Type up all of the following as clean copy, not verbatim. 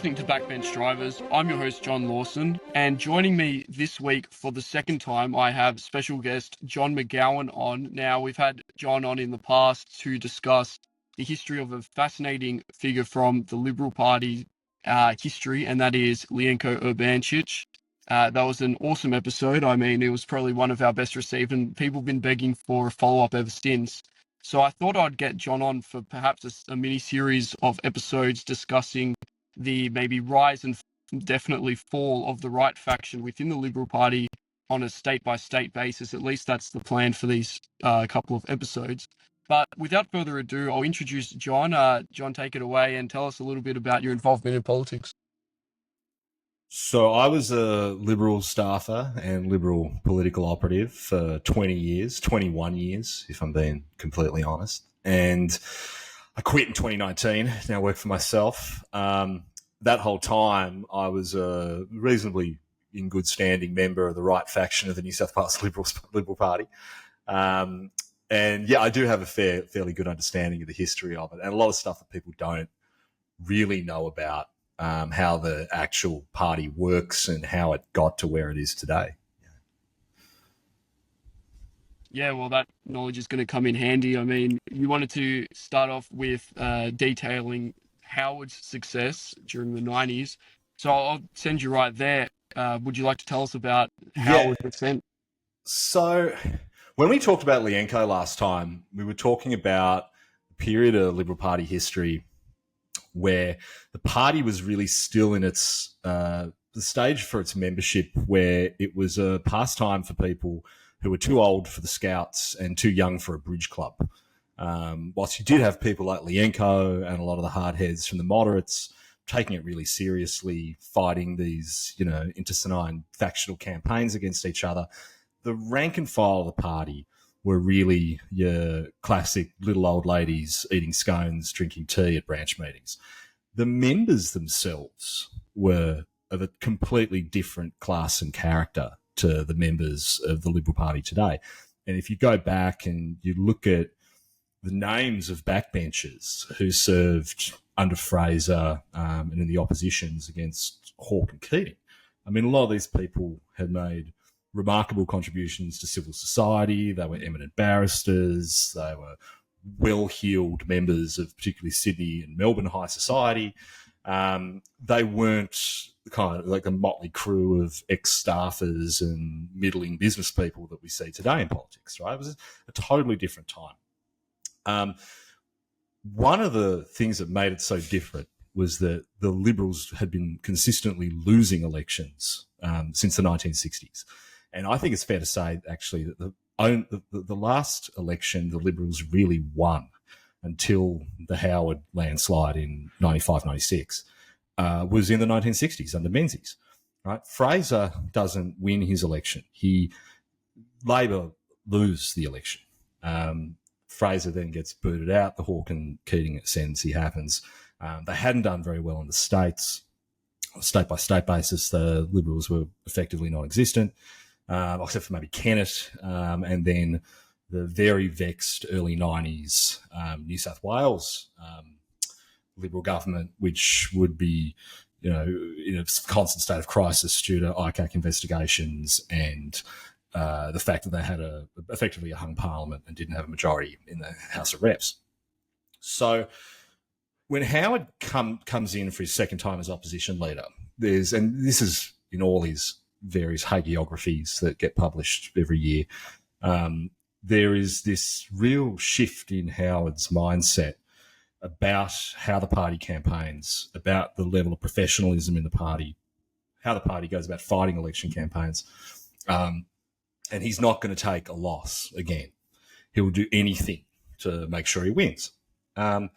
listening to Backbench Drivers. I'm your host, John Lawson, and joining me this week for the second time, I have special guest John MacGowan on. Now, we've had John on in the past to discuss the history of a fascinating figure from the Liberal Party history, and that is Ljenko Urbančić. That was an awesome episode. I mean, it was probably one of our best received, and people have been begging for a follow-up ever since. So I thought I'd get John on for perhaps a mini series of episodes discussing the maybe rise and definitely fall of the right faction within the Liberal Party on a state-by-state basis. At least that's the plan for these couple of episodes. But without further ado, I'll introduce John. John, take it away and tell us a little bit about your involvement in politics. So I was a Liberal staffer and Liberal political operative for 21 years, if I'm being completely honest. And I quit in 2019, now work for myself. That whole time, I was a reasonably in good standing member of the right faction of the New South Wales Liberal Party. And yeah, I do have a fairly good understanding of the history of it, and a lot of stuff that people don't really know about. How the actual party works and how it got to where it is today. Yeah, well, that knowledge is going to come in handy. I mean, you wanted to start off with detailing Howard's success during the 90s. So I'll send you right there. Would you like to tell us about Howard's ascent? So when we talked about Ljenko last time, we were talking about the period of Liberal Party history where the party was really still in its the stage for its membership, where it was a pastime for people who were too old for the Scouts and too young for a bridge club. Whilst you did have people like Ljenko and a lot of the hardheads from the moderates taking it really seriously, fighting these, internecine factional campaigns against each other, the rank and file of the party were really your classic little old ladies eating scones, drinking tea at branch meetings. The members themselves were of a completely different class and character to the members of the Liberal Party today. And if you go back and you look at the names of backbenchers who served under Fraser and in the oppositions against Hawke and Keating, I mean, a lot of these people had made remarkable contributions to civil society. They were eminent barristers. They were well-heeled members of particularly Sydney and Melbourne high society. They weren't kind of like a motley crew of ex-staffers and middling business people that we see today in politics, right? It was a totally different time. One of the things that made it so different was that the Liberals had been consistently losing elections since the 1960s. And I think it's fair to say, actually, that the last election the Liberals really won until the Howard landslide in 95, 96 was in the 1960s under Menzies. Right? Fraser doesn't win his election. Labor lose the election. Fraser then gets booted out. The Hawke and Keating ascendancy happens. They hadn't done very well in the states. On a state-by-state basis, the Liberals were effectively non-existent. Except for maybe Kennett, and then the very vexed early 90s New South Wales Liberal government, which would be, in a constant state of crisis due to ICAC investigations and the fact that they had effectively a hung parliament and didn't have a majority in the House of Reps. So when Howard comes in for his second time as opposition leader, and this is in all his various hagiographies that get published every year, there is this real shift in Howard's mindset about how the party campaigns, about the level of professionalism in the party, how the party goes about fighting election campaigns. And he's not going to take a loss again. He'll do anything to make sure he wins. The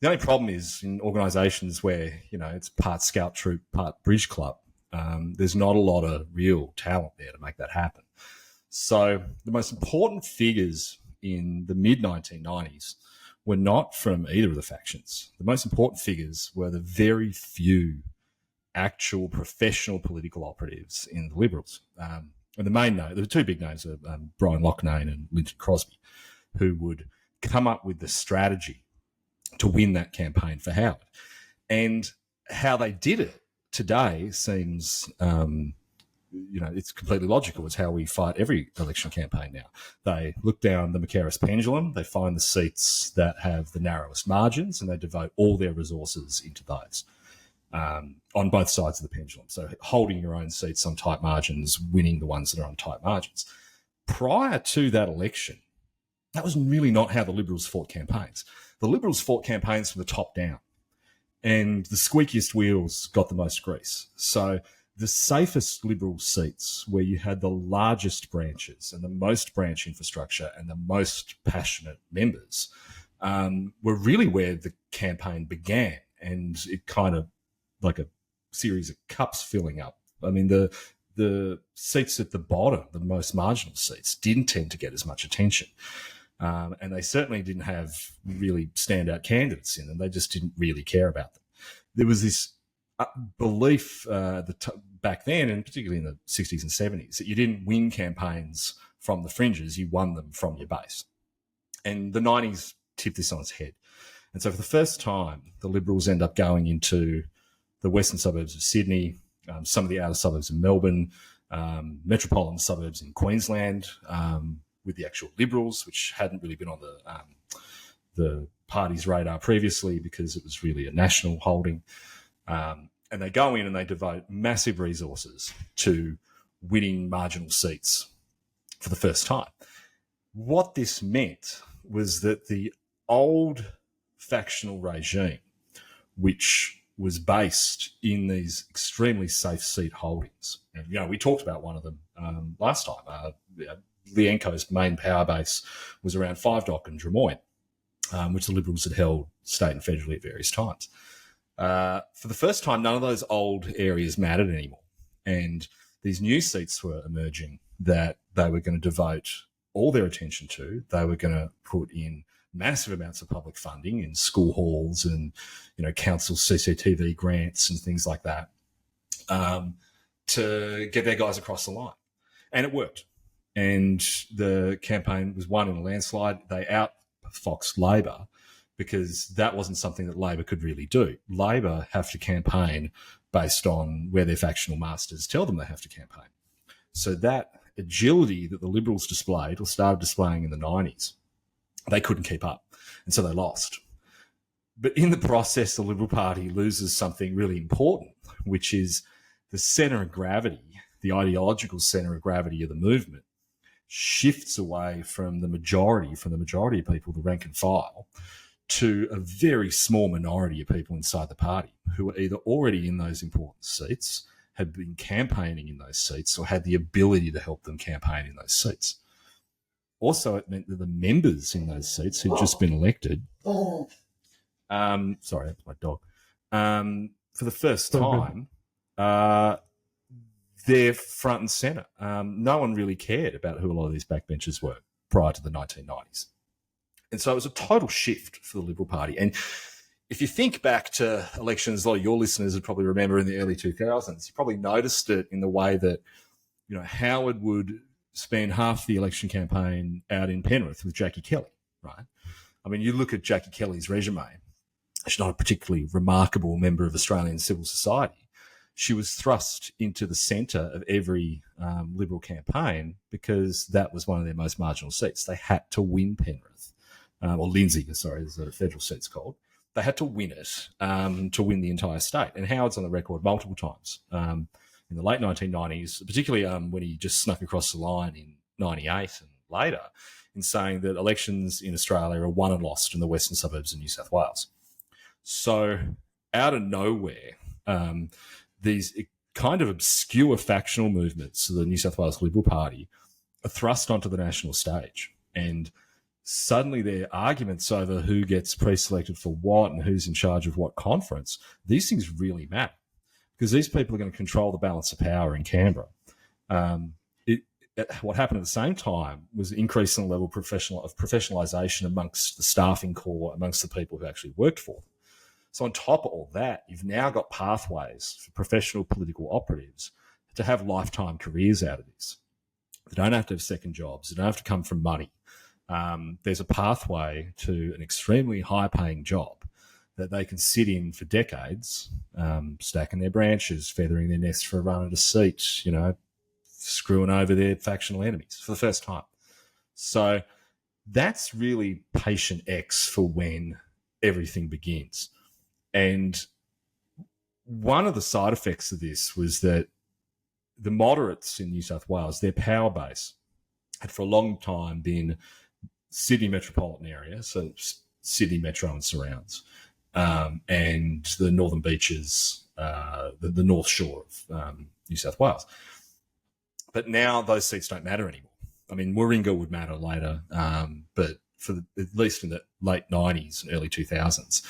only problem is in organisations where, it's part scout troop, part bridge club, there's not a lot of real talent there to make that happen. So the most important figures in the mid-1990s were not from either of the factions. The most important figures were the very few actual professional political operatives in the Liberals. And the two big names are Brian Loughnane and Linton Crosby, who would come up with the strategy to win that campaign for Howard. And how they did it today seems, it's completely logical. It's how we fight every election campaign now. They look down the Mackerras pendulum, they find the seats that have the narrowest margins, and they devote all their resources into those on both sides of the pendulum. So holding your own seats on tight margins, winning the ones that are on tight margins. Prior to that election, that was really not how the Liberals fought campaigns. The Liberals fought campaigns from the top down, and the squeakiest wheels got the most grease. So the safest Liberal seats, where you had the largest branches and the most branch infrastructure and the most passionate members, were really where the campaign began, and it kind of like a series of cups filling up. I mean, the seats at the bottom, the most marginal seats, didn't tend to get as much attention. And they certainly didn't have really standout candidates in them. They just didn't really care about them. There was this belief back then, and particularly in the 60s and 70s, that you didn't win campaigns from the fringes, you won them from your base. And the 90s tipped this on its head. And so for the first time, the Liberals end up going into the western suburbs of Sydney, some of the outer suburbs of Melbourne, metropolitan suburbs in Queensland, with the actual Liberals, which hadn't really been on the party's radar previously because it was really a national holding. And they go in and they devote massive resources to winning marginal seats for the first time. What this meant was that the old factional regime, which was based in these extremely safe seat holdings, and we talked about one of them last time. Lienko's main power base was around Five Dock and Drummoyne, which the Liberals had held state and federally at various times. For the first time, none of those old areas mattered anymore. And these new seats were emerging that they were going to devote all their attention to. They were going to put in massive amounts of public funding in school halls and, council CCTV grants and things like that, to get their guys across the line. And it worked. And the campaign was won in a landslide. They outfoxed Labor, because that wasn't something that Labor could really do. Labor have to campaign based on where their factional masters tell them they have to campaign. So that agility that the Liberals displayed, or started displaying in the 90s, they couldn't keep up. And so they lost. But in the process, the Liberal Party loses something really important, which is the centre of gravity, the ideological centre of gravity of the movement, shifts away from the majority of people, the rank and file, to a very small minority of people inside the party who were either already in those important seats, had been campaigning in those seats, or had the ability to help them campaign in those seats. Also, it meant that the members in those seats who'd just been elected, sorry, that's my dog, for the first time, they're front and centre. No one really cared about who a lot of these backbenchers were prior to the 1990s. And so it was a total shift for the Liberal Party. And if you think back to elections, a lot of your listeners would probably remember in the early 2000s, you probably noticed it in the way that, Howard would spend half the election campaign out in Penrith with Jackie Kelly, right? I mean, you look at Jackie Kelly's resume. She's not a particularly remarkable member of Australian civil society. She was thrust into the centre of every Liberal campaign because that was one of their most marginal seats. They had to win Penrith. Or Lindsay, sorry, as the federal seat's called. They had to win it to win the entire state. And Howard's on the record multiple times in the late 1990s, particularly when he just snuck across the line in 98 and later, in saying that elections in Australia are won and lost in the western suburbs of New South Wales. So out of nowhere, these kind of obscure factional movements of the New South Wales Liberal Party are thrust onto the national stage. And suddenly their arguments over who gets pre-selected for what and who's in charge of what conference, these things really matter because these people are going to control the balance of power in Canberra. What happened at the same time was an increase in the level of professionalisation amongst the staffing corps, amongst the people who actually worked for them. So on top of all that, you've now got pathways for professional political operatives to have lifetime careers out of this. They don't have to have second jobs. They don't have to come from money. There's a pathway to an extremely high-paying job that they can sit in for decades, stacking their branches, feathering their nest for a run at a seat, screwing over their factional enemies for the first time. So that's really patient X for when everything begins. And one of the side effects of this was that the moderates in New South Wales, their power base had for a long time been Sydney metropolitan area, so Sydney Metro and surrounds, and the Northern Beaches, the North Shore of New South Wales. But now those seats don't matter anymore. I mean, Warringah would matter later, but at least in the late 90s and early 2000s,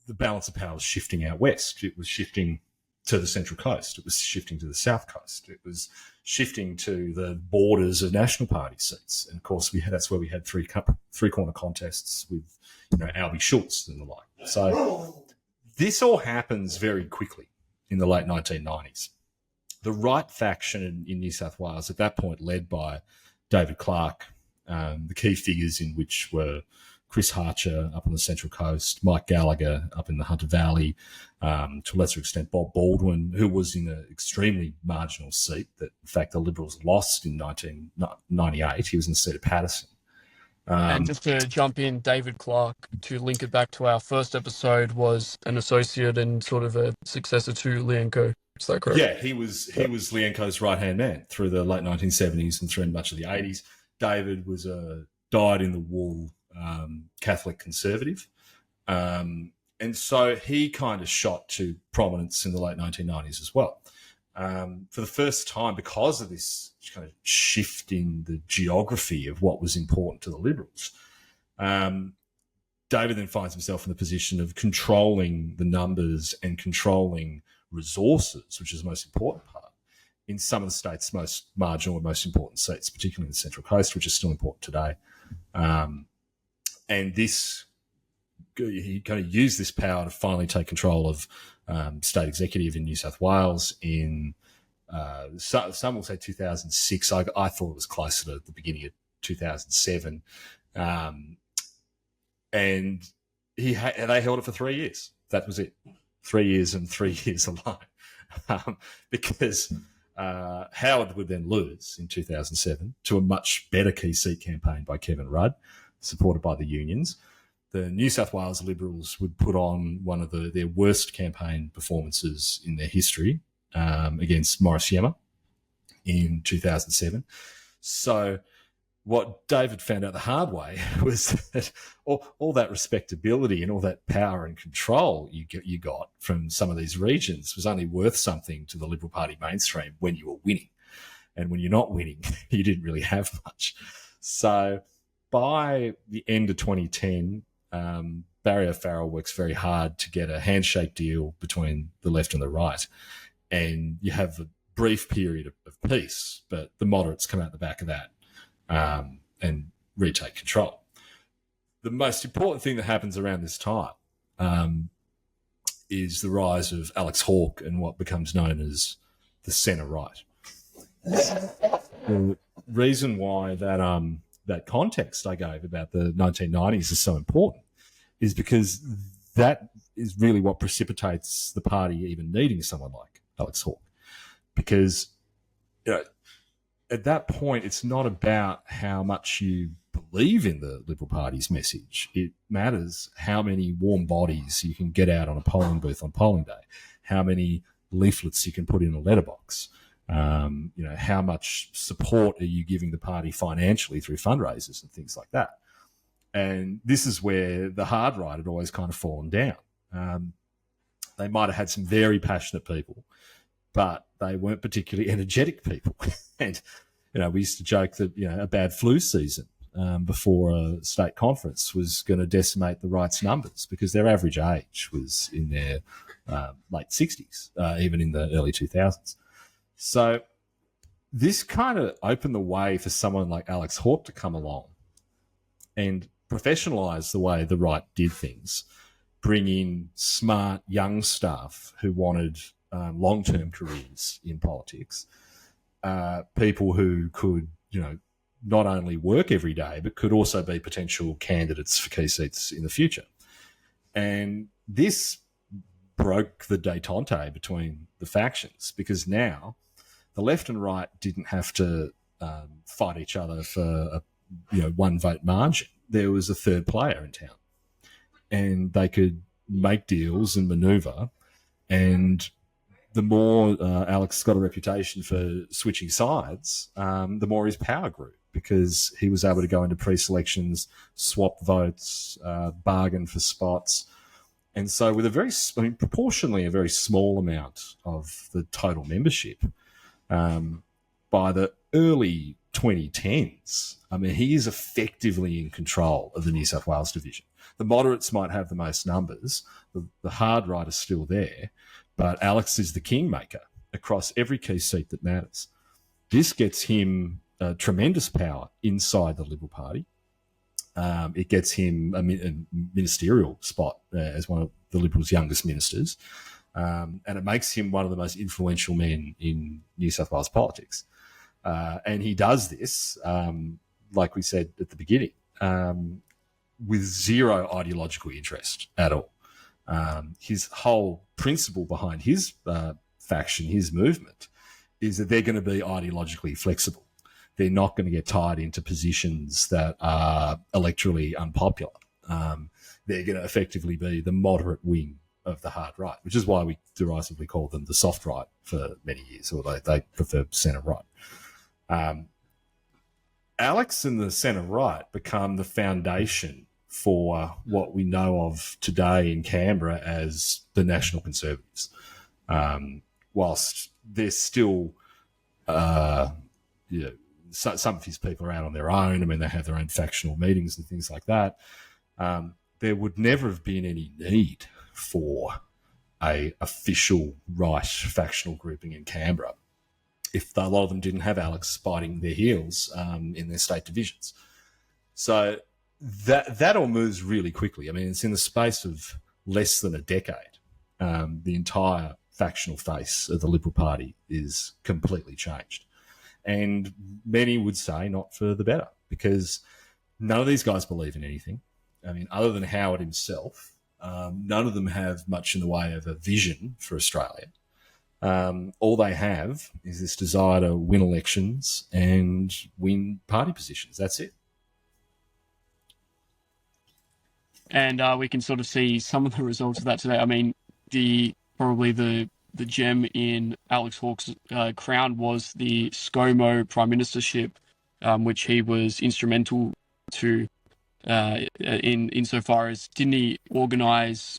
the balance of power was shifting out west. It was shifting to the Central Coast. It was shifting to the South Coast. It was shifting to the borders of National Party seats. And, of course, that's where we had three-corner contests with, Albie Schultz and the like. So this all happens very quickly in the late 1990s. The right faction in New South Wales, at that point led by David Clarke, the key figures in which were Chris Harcher up on the Central Coast, Mike Gallagher up in the Hunter Valley, to a lesser extent Bob Baldwin, who was in an extremely marginal seat that, in fact, the Liberals lost in 1998. He was in the seat of Patterson. And just to jump in, David Clarke, to link it back to our first episode, was an associate and sort of a successor to Lienko. Is that correct? Yeah, he was Lienko's right-hand man through the late 1970s and through much of the 80s. David was a dyed-in-the-wool Catholic conservative. And so he kind of shot to prominence in the late 1990s as well. For the first time, because of this kind of shift in the geography of what was important to the Liberals, David then finds himself in the position of controlling the numbers and controlling resources, which is the most important part, in some of the state's most marginal and most important seats, particularly in the Central Coast, which is still important today. And he kind of used this power to finally take control of state executive in New South Wales in, some will say 2006. I thought it was closer to the beginning of 2007. And they held it for 3 years. That was it. 3 years and 3 years alone. Because Howard would then lose in 2007 to a much better key seat campaign by Kevin Rudd, supported by the unions. The New South Wales Liberals would put on one of their worst campaign performances in their history against Morris Yemma in 2007. So what David found out the hard way was that all that respectability and all that power and control you got from some of these regions was only worth something to the Liberal Party mainstream when you were winning. And when you're not winning, you didn't really have much. So by the end of 2010, Barry O'Farrell works very hard to get a handshake deal between the left and the right. And you have a brief period of peace, but the moderates come out the back of that and retake control. The most important thing that happens around this time is the rise of Alex Hawke and what becomes known as the centre-right. The reason why that context I gave about the 1990s is so important is because that is really what precipitates the party even needing someone like Alex Hawke. Because at that point, it's not about how much you believe in the Liberal Party's message. It matters how many warm bodies you can get out on a polling booth on polling day, how many leaflets you can put in a letterbox, how much support are you giving the party financially through fundraisers and things like that. And this is where the hard right had always kind of fallen down. They might have had some very passionate people, but they weren't particularly energetic people. And, we used to joke that, a bad flu season before a state conference was going to decimate the right's numbers because their average age was in their late 60s, even in the early 2000s. So this kind of opened the way for someone like Alex Hawke to come along and professionalise the way the right did things, bring in smart young staff who wanted long-term careers in politics, people who could, not only work every day, but could also be potential candidates for key seats in the future. And this broke the détente between the factions, because now the left and right didn't have to fight each other for a one vote margin. There was a third player in town, and they could make deals and manoeuvre. And the more Alex got a reputation for switching sides, the more his power grew, because he was able to go into pre-selections, swap votes, bargain for spots. And so with proportionally a very small amount of the total membership, by the early 2010s, he is effectively in control of the New South Wales division. The moderates might have the most numbers. The hard right is still there, but Alex is the kingmaker across every key seat that matters. This gets him tremendous power inside the Liberal Party. It gets him a ministerial spot as one of the Liberals' youngest ministers, and it makes him one of the most influential men in New South Wales politics. And he does this, like we said at the beginning, with zero ideological interest at all. His whole principle behind his faction, his movement, is that they're going to be ideologically flexible. They're not going to get tied into positions that are electorally unpopular. They're going to effectively be the moderate wing of the hard right, which is why we derisively call them the soft right for many years, or they prefer centre right. Alex and the centre right become the foundation for what we know of today in Canberra as the National Conservatives. Whilst there's still, some of his people are out on their own. They have their own factional meetings and things like that. There would never have been any need for a official right factional grouping in Canberra if a lot of them didn't have Alex biting their heels in their state divisions. So that all moves really quickly. It's in the space of less than a decade. The entire factional face of the Liberal Party is completely changed. And many would say not for the better, because none of these guys believe in anything. Other than Howard himself, none of them have much in the way of a vision for Australia. All they have is this desire to win elections and win party positions. That's it. And we can sort of see some of the results of that today. Probably the gem in Alex Hawke's crown was the ScoMo prime ministership, which he was instrumental to insofar as, didn't he organise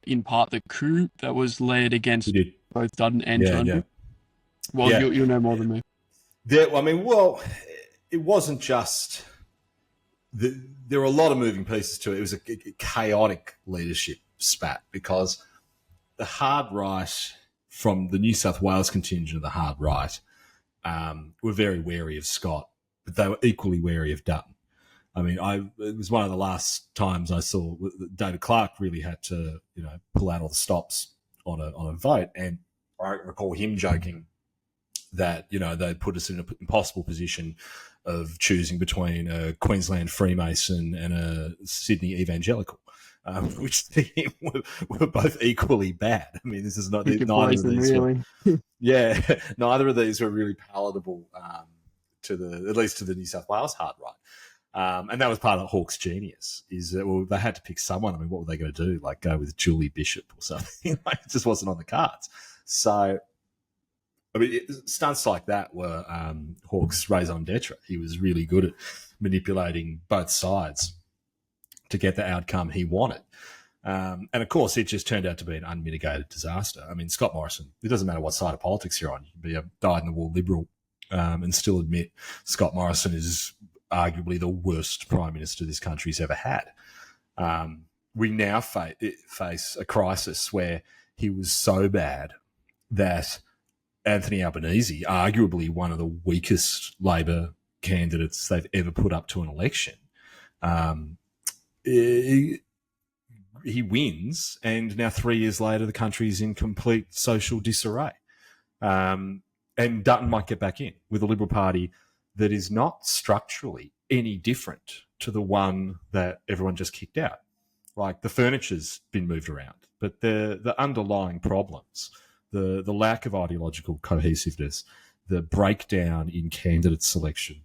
in part the coup that was led against both Dutton and Turnbull? Well, yeah. You'll know more than me. It wasn't just... There were a lot of moving pieces to it. It was a chaotic leadership spat, because the hard right, from the New South Wales contingent of the hard right, were very wary of Scott, but they were equally wary of Dutton. It was one of the last times I saw David Clarke really had to, pull out all the stops on a vote. And I recall him joking that, they put us in an impossible position of choosing between a Queensland Freemason and a Sydney evangelical, which to him were both equally bad. This is not neither of these. Really. Neither of these were really palatable at least to the New South Wales hard right. And that was part of Hawke's genius, is that they had to pick someone. What were they going to do? Like go with Julie Bishop or something? It just wasn't on the cards. So, stunts like that were Hawke's raison d'etre. He was really good at manipulating both sides to get the outcome he wanted. And of course, it just turned out to be an unmitigated disaster. Scott Morrison, it doesn't matter what side of politics you're on. You can be a dyed-in-the-wool Liberal and still admit Scott Morrison is arguably the worst Prime Minister this country's ever had. We now face a crisis where he was so bad that Anthony Albanese, arguably one of the weakest Labor candidates they've ever put up to an election, he wins, and now 3 years later the country's in complete social disarray. And Dutton might get back in with a Liberal Party that is not structurally any different to the one that everyone just kicked out. Like the furniture's been moved around, but the underlying problems, the lack of ideological cohesiveness, the breakdown in candidate selection,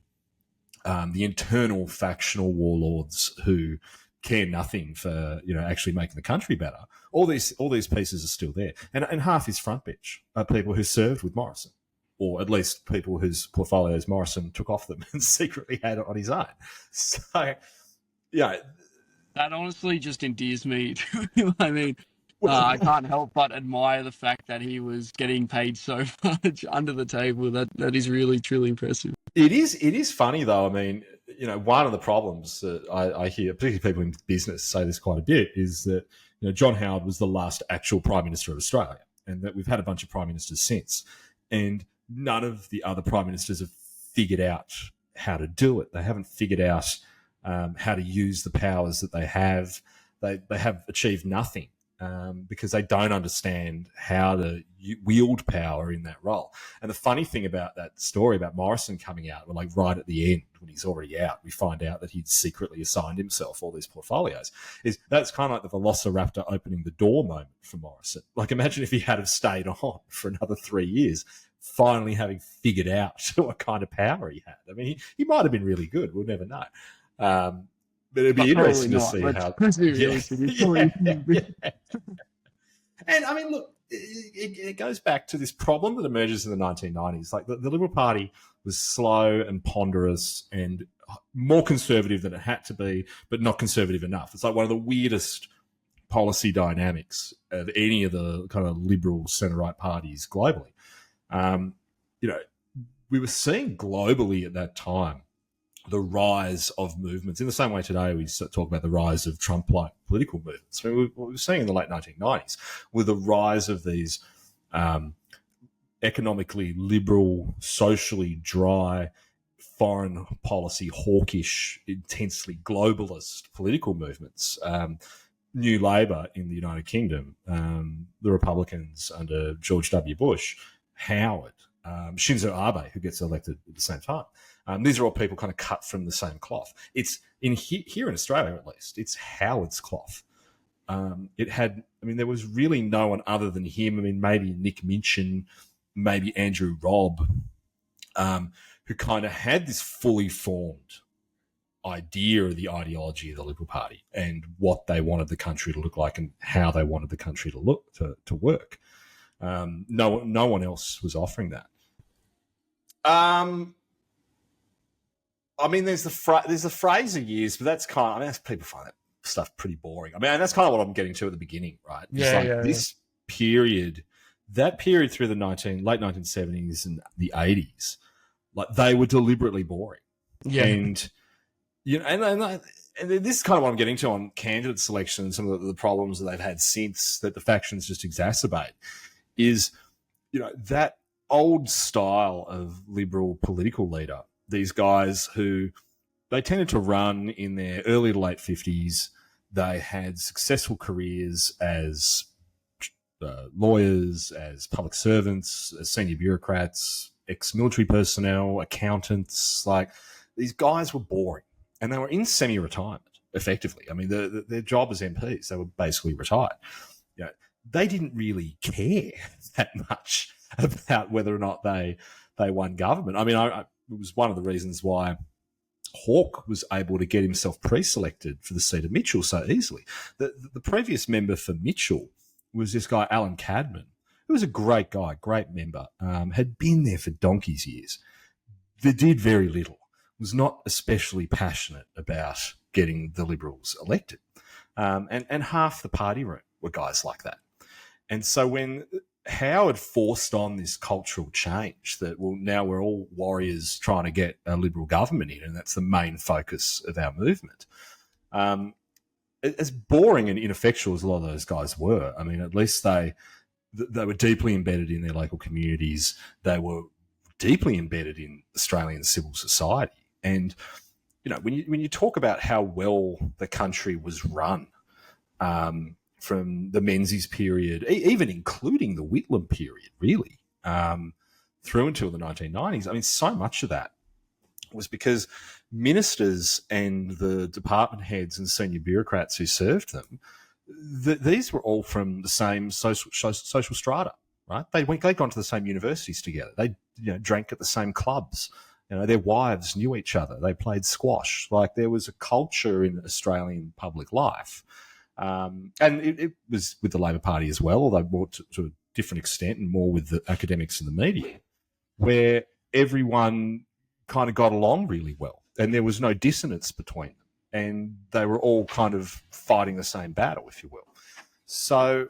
the internal factional warlords who care nothing for actually making the country better. All these pieces are still there, and half his front bench are people who served with Morrison, or at least people whose portfolios Morrison took off them and secretly had it on his own. So, yeah. That honestly just endears me to him. I mean, I can't help but admire the fact that he was getting paid so much under the table. That is really, truly impressive. It is funny though. I mean, one of the problems that I hear, particularly people in business, say this quite a bit, is that John Howard was the last actual Prime Minister of Australia, and that we've had a bunch of Prime Ministers since, and none of the other Prime Ministers have figured out how to do it. They haven't figured out how to use the powers that they have. They have achieved nothing because they don't understand how to wield power in that role. And the funny thing about that story about Morrison coming out, like right at the end when he's already out, we find out that he'd secretly assigned himself all these portfolios. That's kind of like the Velociraptor opening the door moment for Morrison. Like imagine if he had have stayed on for another 3 years, finally having figured out what kind of power he had. I mean, he might have been really good. We'll never know. But it'd be interesting to see how. And I mean, look, it goes back to this problem that emerges in the 1990s. Like the Liberal Party was slow and ponderous and more conservative than it had to be, but not conservative enough. It's like one of the weirdest policy dynamics of any of the kind of liberal centre-right parties globally. We were seeing globally at that time the rise of movements. In the same way today we talk about the rise of Trump-like political movements. I mean, what we were seeing in the late 1990s with the rise of these economically liberal, socially dry, foreign policy hawkish, intensely globalist political movements. New Labour in the United Kingdom, the Republicans under George W. Bush, Howard, Shinzo Abe, who gets elected at the same time. These are all people kind of cut from the same cloth. It's here in Australia, at least, it's Howard's cloth. There was really no one other than him. I mean, maybe Nick Minchin, maybe Andrew Robb, who kind of had this fully formed idea of the ideology of the Liberal Party and what they wanted the country to look like and how they wanted the country to work. No one else was offering that. There's the Fraser years, but that's kind of, people find that stuff pretty boring. I mean, and that's kind of what I'm getting to at the beginning, right? This period, that period through the late 1970s and the 80s, like they were deliberately boring. Yeah. And, and this is kind of what I'm getting to on candidate selection and some of the problems that they've had since that the factions just exacerbate is, that old style of liberal political leader, these guys who they tended to run in their early to late 50s. They had successful careers as lawyers, as public servants, as senior bureaucrats, ex-military personnel, accountants. Like these guys were boring and they were in semi-retirement effectively. I mean, their job as MPs, they were basically retired. They didn't really care that much about whether or not they won government. I mean, it was one of the reasons why Hawke was able to get himself pre-selected for the seat of Mitchell so easily. The previous member for Mitchell was this guy, Alan Cadman, who was a great guy, great member, had been there for donkey's years. They did very little, was not especially passionate about getting the Liberals elected. And half the party room were guys like that. And so when Howard forced on this cultural change that, well, now we're all warriors trying to get a Liberal government in, and that's the main focus of our movement. As boring and ineffectual as a lot of those guys were, I mean, at least they were deeply embedded in their local communities. They were deeply embedded in Australian civil society. And, when you talk about how well the country was run, from the Menzies period, even including the Whitlam period, really, through until the 1990s. I mean, so much of that was because ministers and the department heads and senior bureaucrats who served them, these were all from the same social strata, right? They'd gone to the same universities together. They drank at the same clubs. Their wives knew each other. They played squash. Like, there was a culture in Australian public life. And it was with the Labor Party as well, although more to a different extent and more with the academics and the media, where everyone kind of got along really well and there was no dissonance between them. And they were all kind of fighting the same battle, if you will. So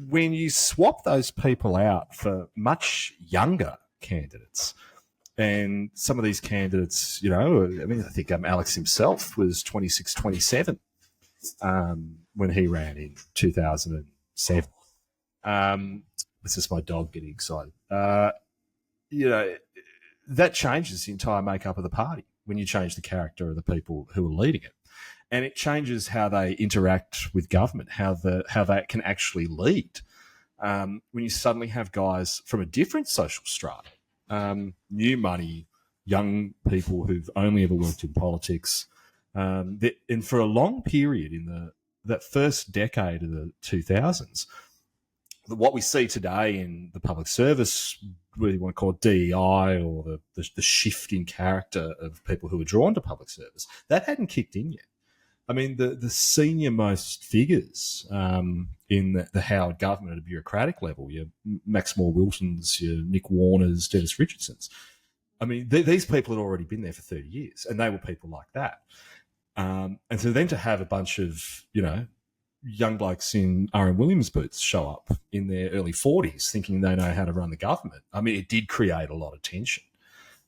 when you swap those people out for much younger candidates, and some of these candidates, I think Alex himself was 26, 27 when he ran in 2007. This is my dog getting excited. That changes the entire makeup of the party when you change the character of the people who are leading it. And it changes how they interact with government, how they can actually lead. When you suddenly have guys from a different social strata, new money, young people who've only ever worked in politics, and for a long period in that first decade of the 2000s, what we see today in the public service, whether you want to call it DEI or the shift in character of people who are drawn to public service, that hadn't kicked in yet. I mean, the senior most figures in the Howard government at a bureaucratic level, your Max Moore-Wilsons, your Nick Warners, Dennis Richardsons, I mean, these people had already been there for 30 years, and they were people like that. And so then to have a bunch of, young blokes in R.M. Williams boots show up in their early 40s thinking they know how to run the government, I mean, it did create a lot of tension.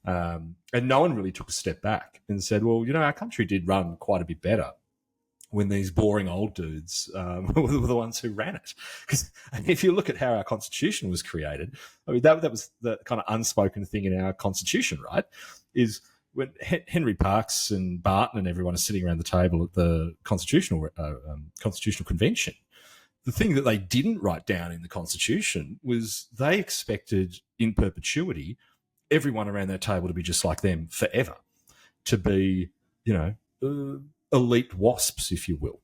And no one really took a step back and said, well, our country did run quite a bit better when these boring old dudes were the ones who ran it. Because if you look at how our constitution was created, I mean, that was the kind of unspoken thing in our constitution, right, is when Henry Parkes and Barton and everyone are sitting around the table at the constitutional convention, the thing that they didn't write down in the constitution was they expected in perpetuity everyone around that table to be just like them forever, to be, elite wasps, if you will.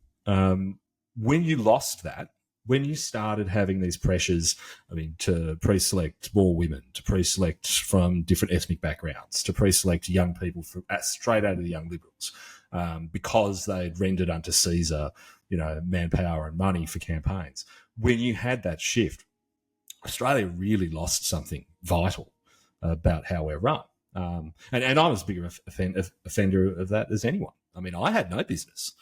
When you lost that, when you started having these pressures, I mean, to pre-select more women, to pre-select from different ethnic backgrounds, to pre-select young people from straight out of the Young Liberals, because they'd rendered unto Caesar, manpower and money for campaigns. When you had that shift, Australia really lost something vital about how we're run. And I was a bigger offender of that as anyone. I mean, I had no business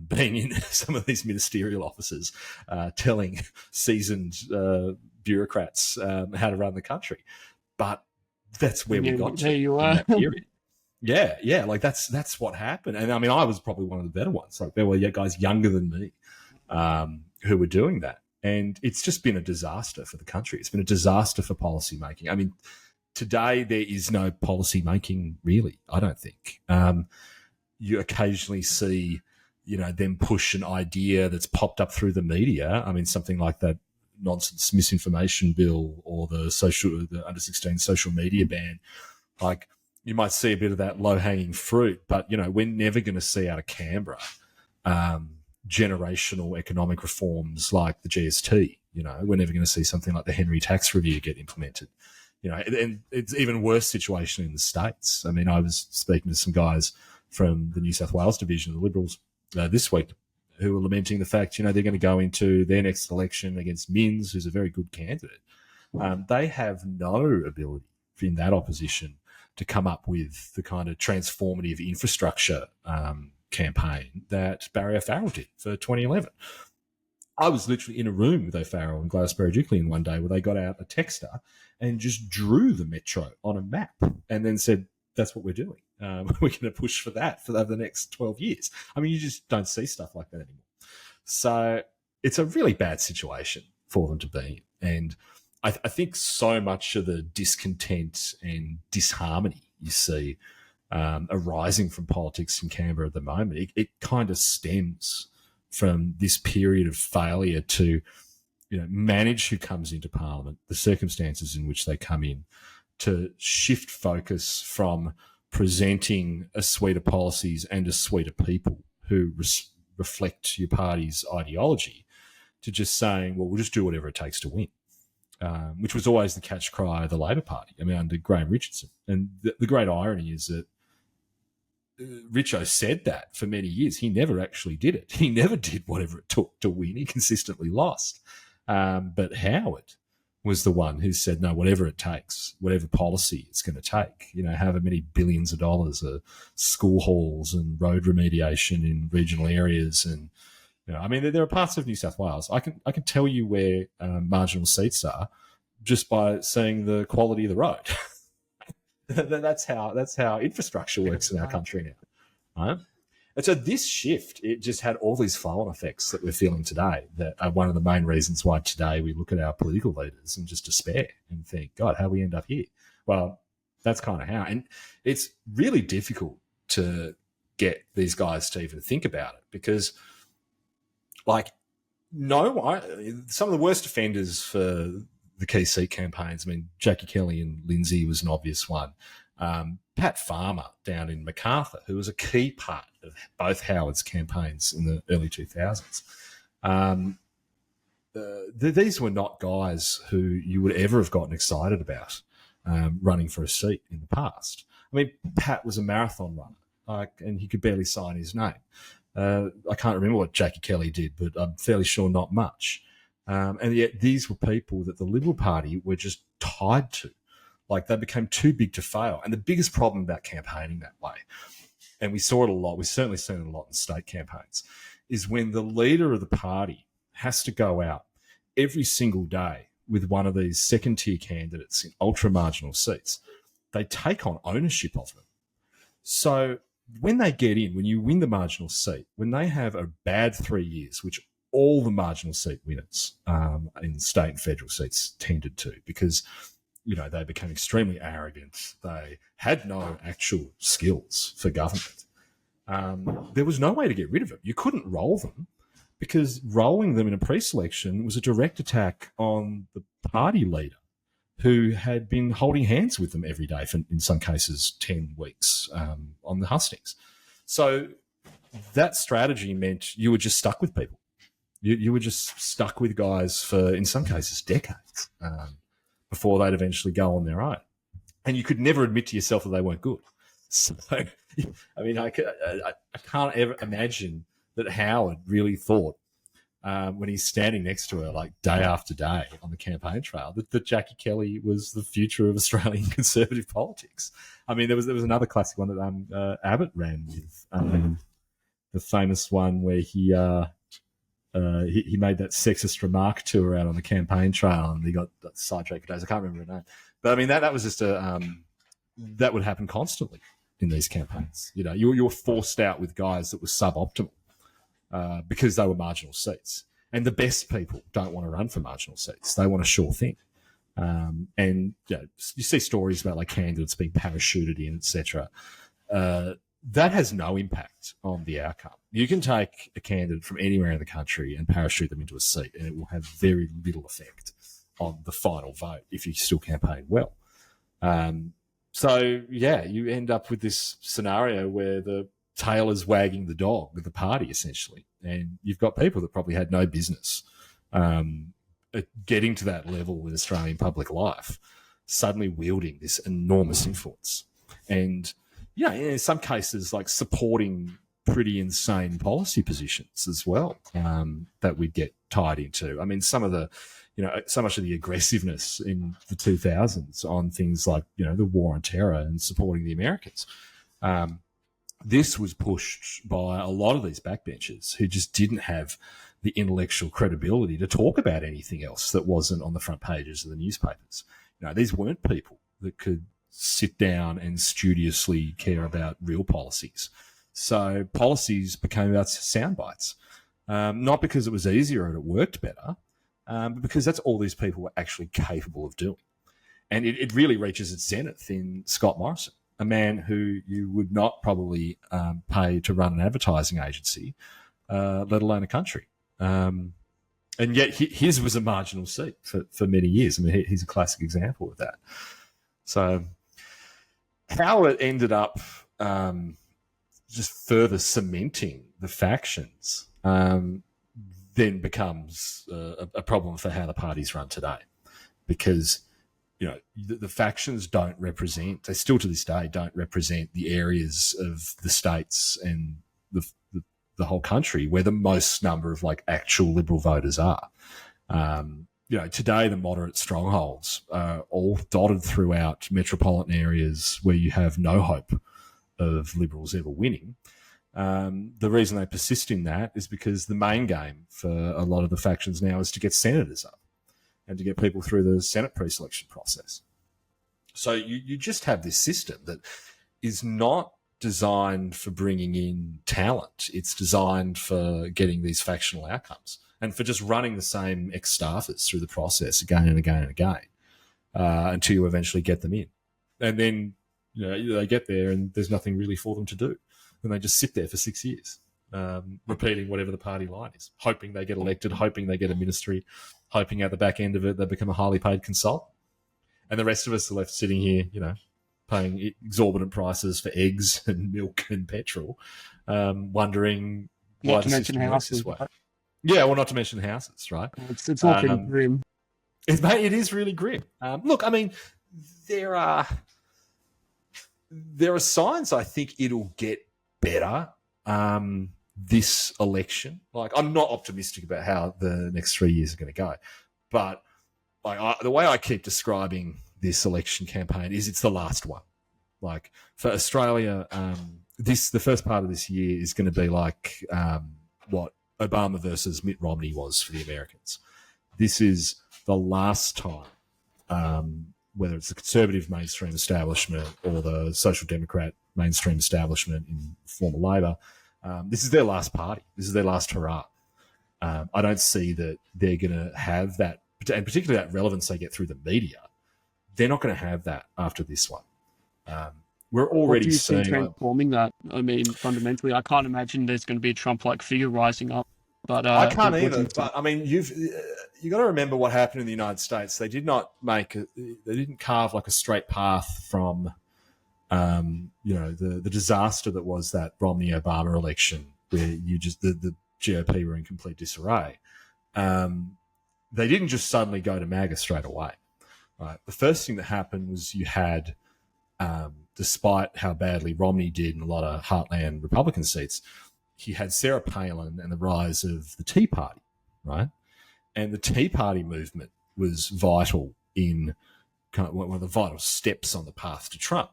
being in some of these ministerial offices, telling seasoned bureaucrats how to run the country. But that's where we got to there you in are. that period. Yeah, like that's what happened. And I mean, I was probably one of the better ones. Like, there were guys younger than me who were doing that. And it's just been a disaster for the country. It's been a disaster for policy making. I mean, today there is no policy making, really, I don't think. You occasionally see, them push an idea that's popped up through the media. I mean, something like that nonsense misinformation bill or the under 16 social media ban. Like, you might see a bit of that low hanging fruit, but we're never going to see out of Canberra generational economic reforms like the GST. We're never going to see something like the Henry Tax Review get implemented. And it's even worse situation in the States. I mean, I was speaking to some guys from the New South Wales division of the Liberals this week who were lamenting the fact, they're going to go into their next election against Minns, who's a very good candidate. They have no ability in that opposition to come up with the kind of transformative infrastructure campaign that Barry O'Farrell did for 2011. I was literally in a room with O'Farrell and Gladys Berejiklian one day where they got out a texter and just drew the metro on a map and then said, that's what we're doing. We're going to push for that for the next 12 years. I mean, you just don't see stuff like that anymore. So it's a really bad situation for them to be in. And I think so much of the discontent and disharmony you see arising from politics in Canberra at the moment, it kind of stems from this period of failure to manage who comes into Parliament, the circumstances in which they come in, to shift focus from presenting a suite of policies and a suite of people who reflect your party's ideology to just saying, well, we'll just do whatever it takes to win, which was always the catch cry of the Labor Party, under Graham Richardson. And the great irony is that Richo said that for many years. He never actually did it. He never did whatever it took to win. He consistently lost. But Howard was the one who said, no, whatever it takes, whatever policy it's going to take, however many billions of dollars of school halls and road remediation in regional areas. And, there are parts of New South Wales. I can tell you where marginal seats are just by seeing the quality of the road. That's how infrastructure works in our country now, right? And so this shift, it just had all these flow-on effects that we're feeling today that are one of the main reasons why today we look at our political leaders and just despair and think, God, how we end up here? Well, that's kind of how. And it's really difficult to get these guys to even think about it because, some of the worst offenders for the key seat campaigns, Jackie Kelly and Lindsay was an obvious one. Pat Farmer down in Macarthur, who was a key part of both Howard's campaigns in the early 2000s. These were not guys who you would ever have gotten excited about running for a seat in the past. Pat was a marathon runner, and he could barely sign his name. I can't remember what Jackie Kelly did, but I'm fairly sure not much. And yet these were people that the Liberal Party were just tied to. They became too big to fail. And the biggest problem about campaigning that way, and we saw it a lot, we've certainly seen it a lot in state campaigns, is when the leader of the party has to go out every single day with one of these second-tier candidates in ultra-marginal seats, they take on ownership of them. So when they get in, when you win the marginal seat, when they have a bad 3 years, which all the marginal seat winners in state and federal seats tended to, because they became extremely arrogant. They had no actual skills for government. There was no way to get rid of them. You couldn't roll them because rolling them in a pre-selection was a direct attack on the party leader who had been holding hands with them every day for, in some cases, 10 weeks on the hustings. So that strategy meant you were just stuck with people. You were just stuck with guys for, in some cases, decades. Before they'd eventually go on their own. And you could never admit to yourself that they weren't good. So, I can't ever imagine that Howard really thought when he's standing next to her day after day on the campaign trail that Jackie Kelly was the future of Australian conservative politics. There was another classic one that Abbott ran with, the famous one where he made that sexist remark to her out on the campaign trail, and he got sidetracked for days. I can't remember her name, but that was just that would happen constantly in these campaigns. You were forced out with guys that were suboptimal because they were marginal seats, and the best people don't want to run for marginal seats; they want a sure thing. And you see stories about candidates being parachuted in, etc. That has no impact on the outcome. You can take a candidate from anywhere in the country and parachute them into a seat, and it will have very little effect on the final vote if you still campaign well. You end up with this scenario where the tail is wagging the dog with the party, essentially. And you've got people that probably had no business getting to that level in Australian public life, suddenly wielding this enormous influence. And in some cases, supporting pretty insane policy positions as well that we'd get tied into. Some of the, so much of the aggressiveness in the 2000s on things like, the war on terror and supporting the Americans. This was pushed by a lot of these backbenchers who just didn't have the intellectual credibility to talk about anything else that wasn't on the front pages of the newspapers. These weren't people that could sit down and studiously care about real policies. So policies became about sound bites, not because it was easier and it worked better, but because that's all these people were actually capable of doing. And it really reaches its zenith in Scott Morrison, a man who you would not probably pay to run an advertising agency, let alone a country. And yet his was a marginal seat for many years. He's a classic example of that. So, how it ended up just further cementing the factions then becomes a problem for how the parties run today, because the factions don't represent, they still to this day don't represent the areas of the states and the whole country where the most number of like actual Liberal voters are. Today the moderate strongholds are all dotted throughout metropolitan areas where you have no hope of Liberals ever winning. The reason they persist in that is because the main game for a lot of the factions now is to get senators up and to get people through the Senate pre-selection process. So you just have this system that is not designed for bringing in talent. It's designed for getting these factional outcomes and for just running the same ex-staffers through the process again and again and again until you eventually get them in. And then they get there and there's nothing really for them to do. And they just sit there for 6 years, repeating whatever the party line is, hoping they get elected, hoping they get a ministry, hoping at the back end of it they become a highly paid consultant. And the rest of us are left sitting here, paying exorbitant prices for eggs and milk and petrol, wondering why the system works this way. Yeah, well, not to mention houses, right? It's all pretty grim. It is really grim. Look, I mean, there are signs I think it'll get better this election. Like, I'm not optimistic about how the next 3 years are going to go, but the way I keep describing this election campaign is it's the last one. Like, for Australia, the first part of this year is going to be like what Obama versus Mitt Romney was for the Americans. This is the last time, whether it's the conservative mainstream establishment or the social democrat mainstream establishment in form of Labor, this is their last party. This is their last hurrah. I don't see that they're going to have that, and particularly that relevance they get through the media. They're not going to have that after this one. We're already seeing transforming that. I mean, fundamentally, I can't imagine there's going to be a Trump-like figure rising up. But I can't either. But I mean, you got to remember what happened in the United States. They didn't carve like a straight path from, the disaster that was that Romney-Obama election, where the GOP were in complete disarray. They didn't just suddenly go to MAGA straight away. Right. The first thing that happened was you had, despite how badly Romney did in a lot of heartland Republican seats, he had Sarah Palin and the rise of the Tea Party, right? And the Tea Party movement was vital in kind of one of the vital steps on the path to Trump.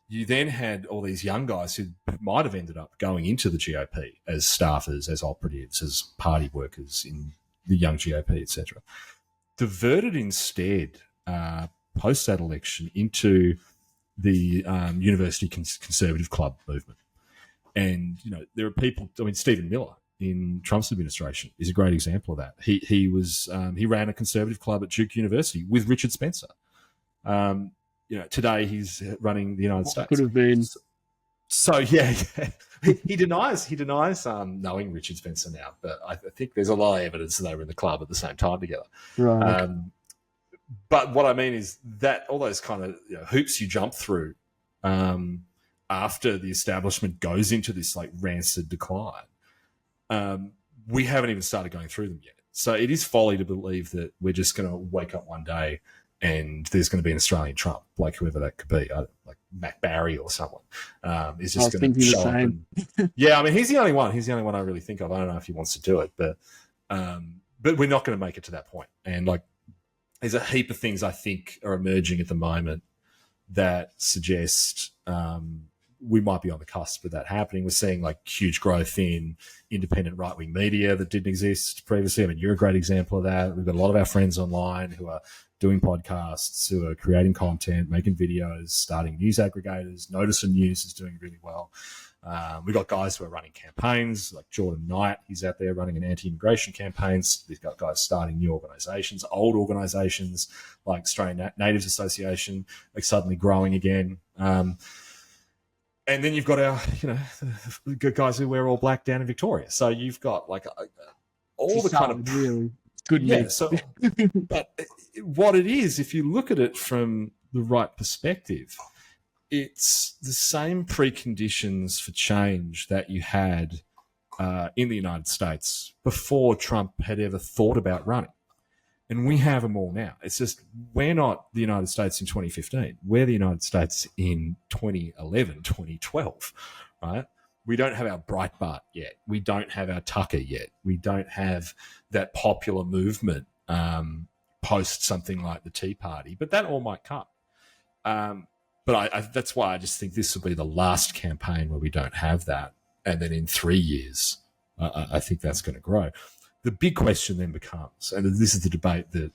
You then had all these young guys who might have ended up going into the GOP as staffers, as operatives, as party workers in the young GOP, etc. Diverted instead, post that election, into the University Conservative Club movement. And, there are people, Stephen Miller in Trump's administration is a great example of that. He ran a conservative club at Duke University with Richard Spencer. Today he's running the United States. Could have been. So, yeah. He denies knowing Richard Spencer now, but I think there's a lot of evidence that they were in the club at the same time together. Right. But what I mean is that all those kind of hoops you jump through after the establishment goes into this like rancid decline, we haven't even started going through them yet. So it is folly to believe that we're just going to wake up one day and there's going to be an Australian Trump, like whoever that could be, like Matt Barry or someone, is just going to show up. Yeah, I mean, he's the only one. He's the only one I really think of. I don't know if he wants to do it, but we're not going to make it to that point. And like, there's a heap of things I think are emerging at the moment that suggest we might be on the cusp of that happening. We're seeing like huge growth in independent right-wing media that didn't exist previously. I mean, you're a great example of that. We've got a lot of our friends online who are doing podcasts, who are creating content, making videos, starting news aggregators. Notice and News is doing really well. We've got guys who are running campaigns, like Jordan Knight. He's out there running an anti-immigration campaigns. We've got guys starting new organisations, old organisations like Australian Natives Association, like suddenly growing again. And then you've got our, the guys who wear all black down in Victoria. So you've got like all the kind of really good news. So, but what it is, if you look at it from the right perspective, it's the same preconditions for change that you had in the United States before Trump had ever thought about running. And we have them all now. It's just we're not the United States in 2015. We're the United States in 2011, 2012, right? We don't have our Breitbart yet. We don't have our Tucker yet. We don't have that popular movement post something like the Tea Party. But that all might come. But that's why I just think this will be the last campaign where we don't have that. And then in 3 years, I think that's going to grow. The big question then becomes, and this is the debate that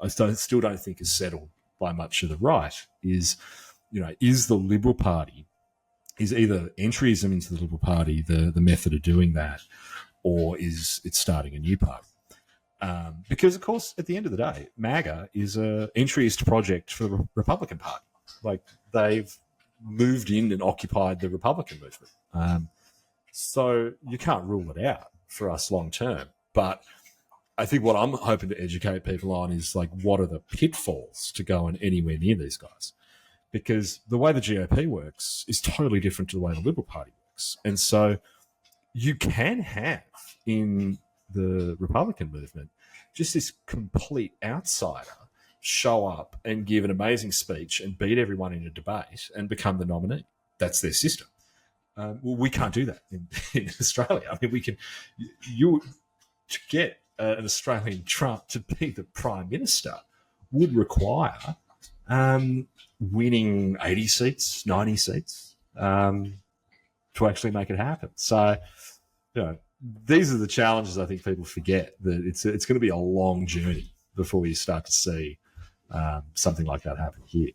I still don't think is settled by much of the right, is the Liberal Party, is either entryism into the Liberal Party the method of doing that, or is it starting a new party? Because, of course, at the end of the day, MAGA is an entryist project for the Republican Party. Like, they've moved in and occupied the Republican movement. So you can't rule it out for us long term. But I think what I'm hoping to educate people on is, like, what are the pitfalls to going anywhere near these guys? Because the way the GOP works is totally different to the way the Liberal Party works. And so you can have in the Republican movement just this complete outsider show up and give an amazing speech and beat everyone in a debate and become the nominee. That's their system. Well, we can't do that in Australia. I mean, to get an Australian Trump to be the Prime Minister would require winning 80 seats, 90 seats to actually make it happen. So, these are the challenges I think people forget, that it's going to be a long journey before you start to see something like that happen here.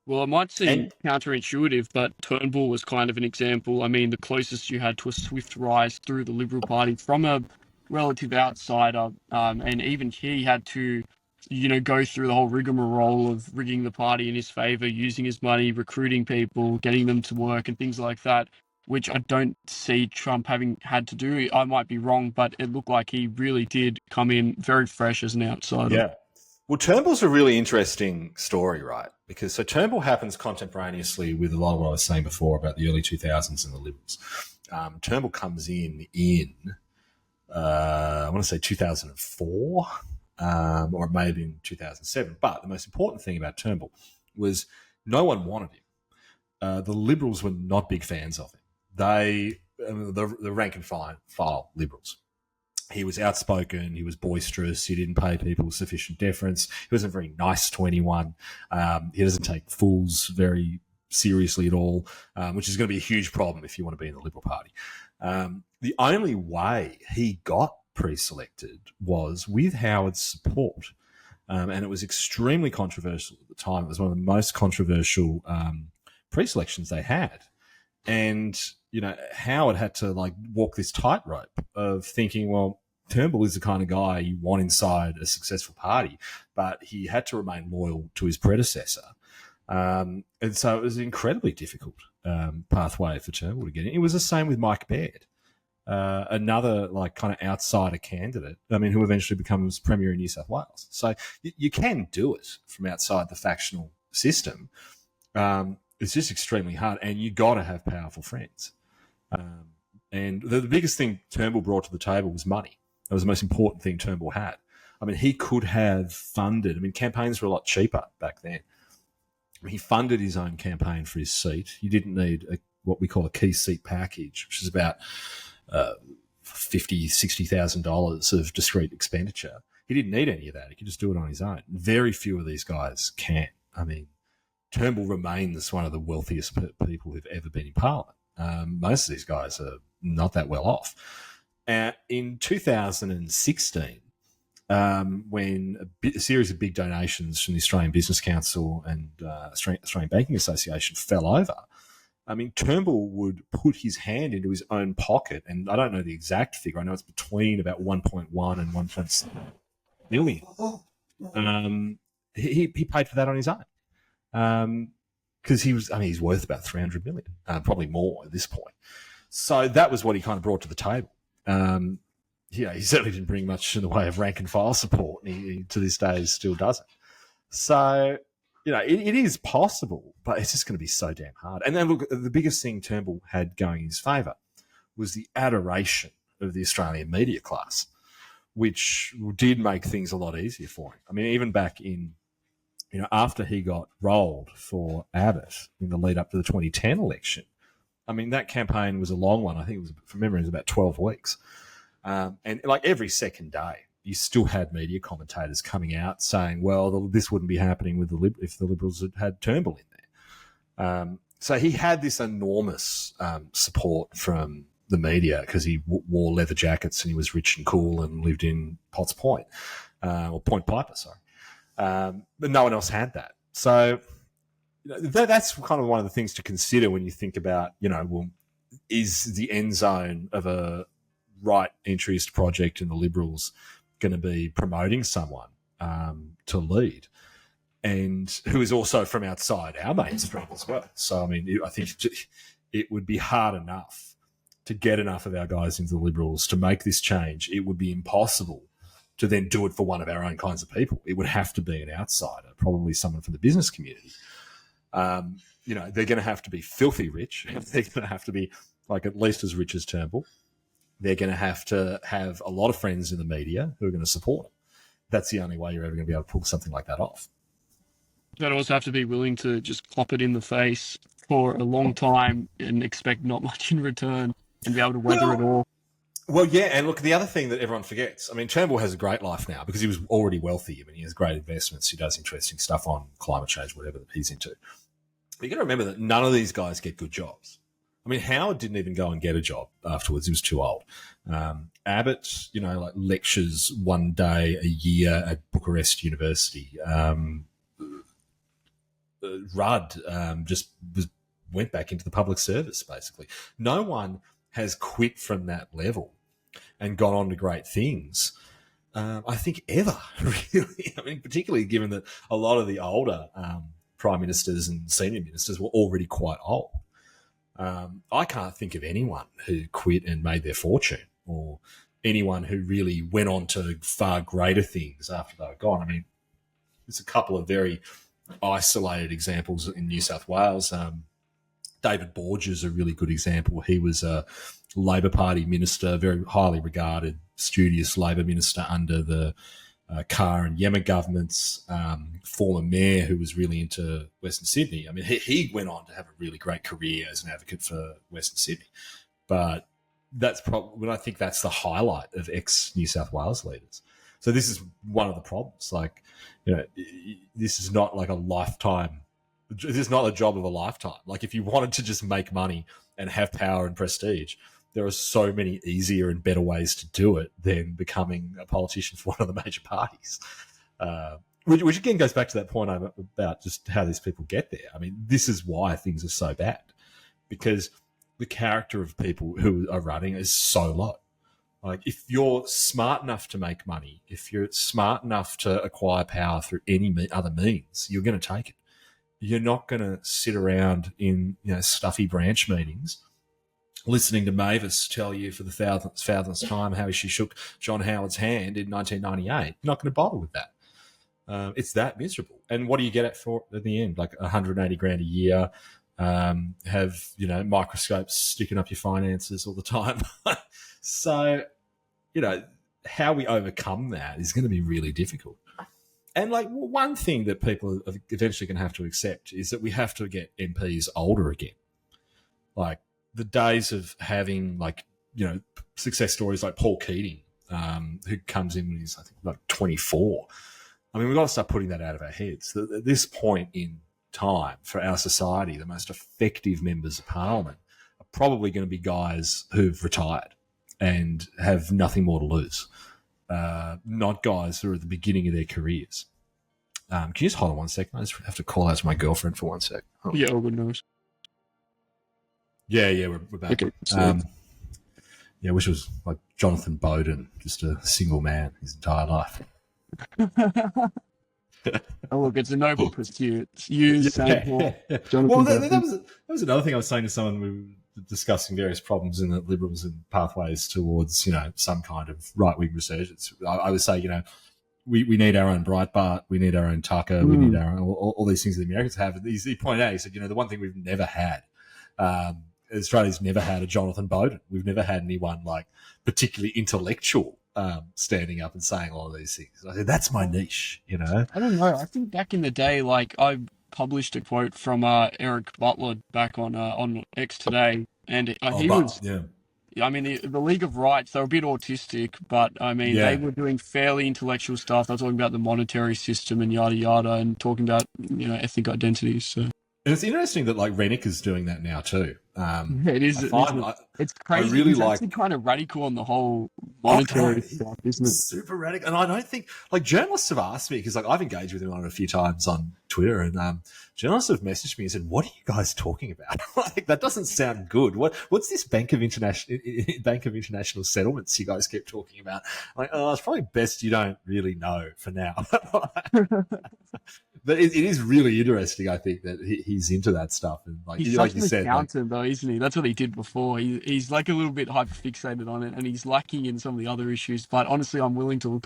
Well, it might seem counterintuitive, but Turnbull was kind of an example. I mean, the closest you had to a swift rise through the Liberal Party from a relative outsider, and even he had to, go through the whole rigmarole of rigging the party in his favour, using his money, recruiting people, getting them to work and things like that, which I don't see Trump having had to do. I might be wrong, but it looked like he really did come in very fresh as an outsider. Yeah. Well, Turnbull's a really interesting story, right? Because so Turnbull happens contemporaneously with a lot of what I was saying before about the early 2000s and the Liberals. Turnbull comes in I want to say 2004, or maybe in 2007. But the most important thing about Turnbull was no one wanted him. The Liberals were not big fans of him. The rank and file Liberals. He was outspoken. He was boisterous. He didn't pay people sufficient deference. He wasn't very nice to anyone. He doesn't take fools very seriously at all, which is going to be a huge problem if you want to be in the Liberal Party. The only way he got pre-selected was with Howard's support, and it was extremely controversial at the time. It was one of the most controversial pre-selections they had. And, Howard had to walk this tightrope of thinking, well, Turnbull is the kind of guy you want inside a successful party, but he had to remain loyal to his predecessor. And so it was an incredibly difficult pathway for Turnbull to get in. It was the same with Mike Baird, another kind of outsider candidate, who eventually becomes Premier in New South Wales. So you can do it from outside the factional system. It's just extremely hard, and you got to have powerful friends. And the biggest thing Turnbull brought to the table was money. That was the most important thing Turnbull had. He could have funded. Campaigns were a lot cheaper back then. He funded his own campaign for his seat. He didn't need what we call a key seat package, which is about $50,000, $60,000 of discrete expenditure. He didn't need any of that. He could just do it on his own. Very few of these guys can. Turnbull remains one of the wealthiest people who've ever been in Parliament. Most of these guys are not that well off. In 2016, when a series of big donations from the Australian Business Council and Australian Banking Association fell over, Turnbull would put his hand into his own pocket, and I don't know the exact figure. I know it's between about 1.1 and 1.7 million. He paid for that on his own. Because he's worth about 300 million, probably more at this point. So that was what he kind of brought to the table. He certainly didn't bring much in the way of rank and file support, and he to this day still doesn't. So, it is possible, but it's just going to be so damn hard. And then look, the biggest thing Turnbull had going in his favour was the adoration of the Australian media class, which did make things a lot easier for him. I mean, even back in, after he got rolled for Abbott in the lead up to the 2010 election, I mean, that campaign was a long one. I think it was, from memory, it was about 12 weeks. And like every second day, you still had media commentators coming out saying, well, this wouldn't be happening with if the Liberals had Turnbull in there. So he had this enormous support from the media because he wore leather jackets and he was rich and cool and lived in Potts Point, or Point Piper, sorry. But no one else had that. So that's kind of one of the things to consider when you think about, well, is the end zone of a right interest project in the Liberals going to be promoting someone to lead, and who is also from outside our mainstream as well. So, I mean, I think it would be hard enough to get enough of our guys into the Liberals to make this change. It would be impossible to then do it for one of our own kinds of people. It would have to be an outsider, probably someone from the business community. They're going to have to be filthy rich. They're going to have to be like at least as rich as Turnbull. They're going to have a lot of friends in the media who are going to support them. That's the only way you're ever going to be able to pull something like that off. You'd also have to be willing to just clop it in the face for a long time and expect not much in return and be able to weather it all. Well, yeah, and look, the other thing that everyone forgets, I mean, Turnbull has a great life now because he was already wealthy. I mean, he has great investments. He does interesting stuff on climate change, whatever that he's into. But you got to remember that none of these guys get good jobs. I mean, Howard didn't even go and get a job afterwards. He was too old. Abbott, like lectures one day a year at Bucharest University. Rudd just went back into the public service, basically. No one has quit from that level and gone on to great things, I think, ever, really. I mean, particularly given that a lot of the older prime ministers and senior ministers were already quite old. I can't think of anyone who quit and made their fortune, or anyone who really went on to far greater things after they were gone. I mean, there's a couple of very isolated examples in New South Wales. David Borges is a really good example. He was a Labor Party minister, very highly regarded, studious Labor minister under the Carr and Yemmer governments, former mayor who was really into Western Sydney. I mean, he went on to have a really great career as an advocate for Western Sydney. But that's probably, I think that's the highlight of ex-New South Wales leaders. So this is one of the problems. Like, this is not like a lifetime. This is not a job of a lifetime. Like, if you wanted to just make money and have power and prestige, there are so many easier and better ways to do it than becoming a politician for one of the major parties. Which again goes back to that point about just how these people get there. I mean, this is why things are so bad, because the character of people who are running is so low. Like, if you're smart enough to make money, if you're smart enough to acquire power through any other means, you're going to take it. You're not going to sit around in stuffy branch meetings listening to Mavis tell you for the thousandth time how she shook John Howard's hand in 1998. You're not going to bother with that. It's that miserable. And what do you get at for at the end? Like 180 grand a year, have, microscopes sticking up your finances all the time. So, how we overcome that is going to be really difficult. And like, one thing that people are eventually going to have to accept is that we have to get MPs older again. Like, the days of having success stories like Paul Keating, who comes in when he's, I think, like 24. I mean, we've got to start putting that out of our heads. At this point in time for our society, the most effective members of parliament are probably going to be guys who've retired and have nothing more to lose. Not guys who are at the beginning of their careers. Can you just hold on 1 second? I just have to call out to my girlfriend for 1 sec. Oh. Yeah, all good news. Yeah, we're back. Okay, I wish it was like Jonathan Bowden, just a single man his entire life. Oh, look, it's a noble pursuit. Jonathan. Well, that was another thing I was saying to someone. We were discussing various problems in the Liberals and pathways towards, some kind of right-wing resurgence. I would say, we need our own Breitbart, we need our own Tucker, we need our own, all these things that the Americans have. He pointed out, he said, the one thing we've never had, Australia's never had a Jonathan Bowden. We've never had anyone like particularly intellectual standing up and saying all of these things. I said, that's my niche, I don't know. I think back in the day, like I published a quote from Eric Butler back on X today, and he was. Yeah. I mean, the League of Rights, they're a bit autistic, but I mean, they were doing fairly intellectual stuff. They were talking about the monetary system and yada yada, and talking about ethnic identities. So. And it's interesting that like Rennick is doing that now too. It is. It's crazy. I really it's like actually kind of radical on the whole monetary stuff, isn't it? Super radical. And I don't think like journalists have asked me because like I've engaged with him on it a few times on Twitter, and journalists have messaged me and said, "What are you guys talking about? Like that doesn't sound good. What's this Bank of International Settlements you guys keep talking about?" Like, it's probably best you don't really know for now. But it is really interesting, I think, that he's into that stuff. And he's like such you an said, accountant, though, isn't he? That's what he did before. He's like a little bit hyper-fixated on it, and he's lacking in some of the other issues. But honestly, I'm willing to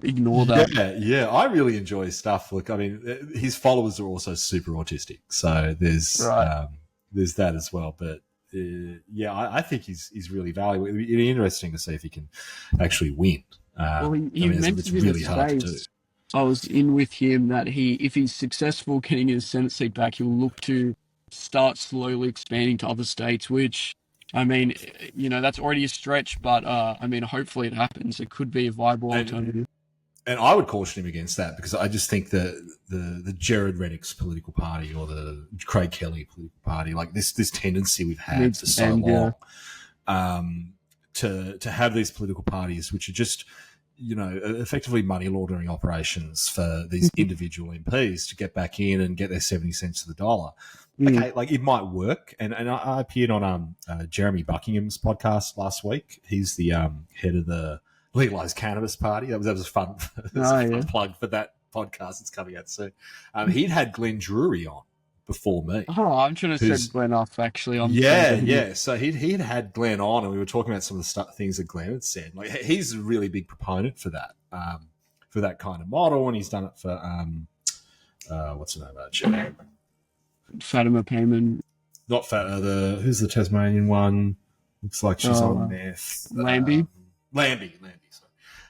ignore that. Yeah. I really enjoy his stuff. Look, I mean, his followers are also super autistic, so there's that as well. But I think he's really valuable. It'd be interesting to see if he can actually win. Well, he mentioned it's really hard to do. I was in with him that if he's successful getting his Senate seat back, he'll look to start slowly expanding to other states, which, I mean, that's already a stretch, but, I mean, hopefully it happens. It could be a viable alternative. And I would caution him against that because I just think that the Jared Rennick's political party or the Craig Kelly political party, like this tendency we've had for so long, to have these political parties which are just, effectively money laundering operations for these individual MPs to get back in and get their 70 cents to the dollar. Okay, like it might work. And I appeared on Jeremy Buckingham's podcast last week. He's the head of the Legalized Cannabis Party. That was a fun, fun plug for that podcast. It's coming out soon. He'd had Glenn Drury on before me. Oh, I'm trying to say Glenn off, actually. So he'd had Glenn on, and we were talking about some of the things that Glenn had said. Like he's a really big proponent for that kind of model, and he's done it for what's the name? Fatima Payman. Not Fatima. Who's the Tasmanian one? Looks like she's on meth. Lambie. Lambie.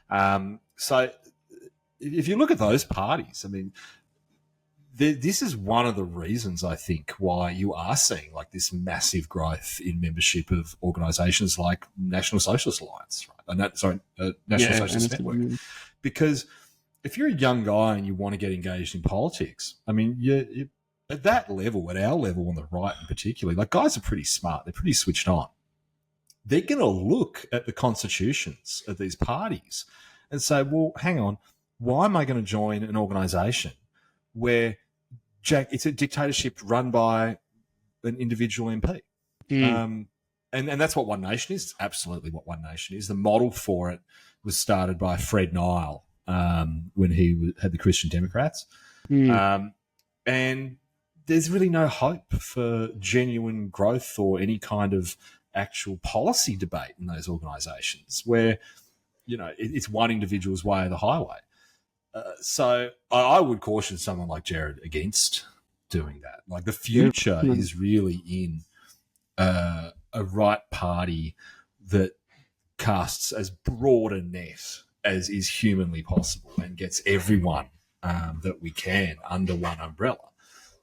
Sorry. So if you look at those parties, I mean, this is one of the reasons I think why you are seeing like this massive growth in membership of organisations like National Socialist Alliance, right? National Socialist Network. Because if you're a young guy and you want to get engaged in politics, I mean, you at that level, at our level on the right in particular, like guys are pretty smart. They're pretty switched on. They're going to look at the constitutions of these parties and say, well, hang on, why am I going to join an organisation where it's a dictatorship run by an individual MP? And that's what One Nation is. It's absolutely what One Nation is. The model for it was started by Fred Nile when he had the Christian Democrats. And there's really no hope for genuine growth or any kind of actual policy debate in those organisations where, it's one individual's way or the highway. So I would caution someone like Jared against doing that. Like the future is really in a right party that casts as broad a net as is humanly possible and gets everyone that we can under one umbrella.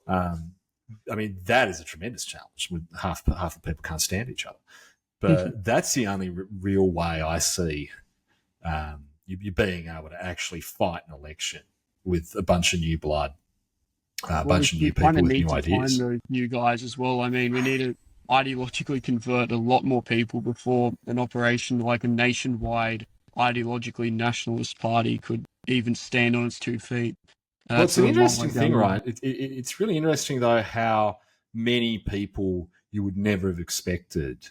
I mean, that is a tremendous challenge when half the people can't stand each other. But that's the only real way I see you being able to actually fight an election with a bunch of new blood, a bunch of new people with new ideas. Find those new guys as well. I mean, we need to ideologically convert a lot more people before an operation like a nationwide ideologically nationalist party could even stand on its 2 feet. Well, it's an interesting thing, right? It's really interesting, though, how many people you would never have expected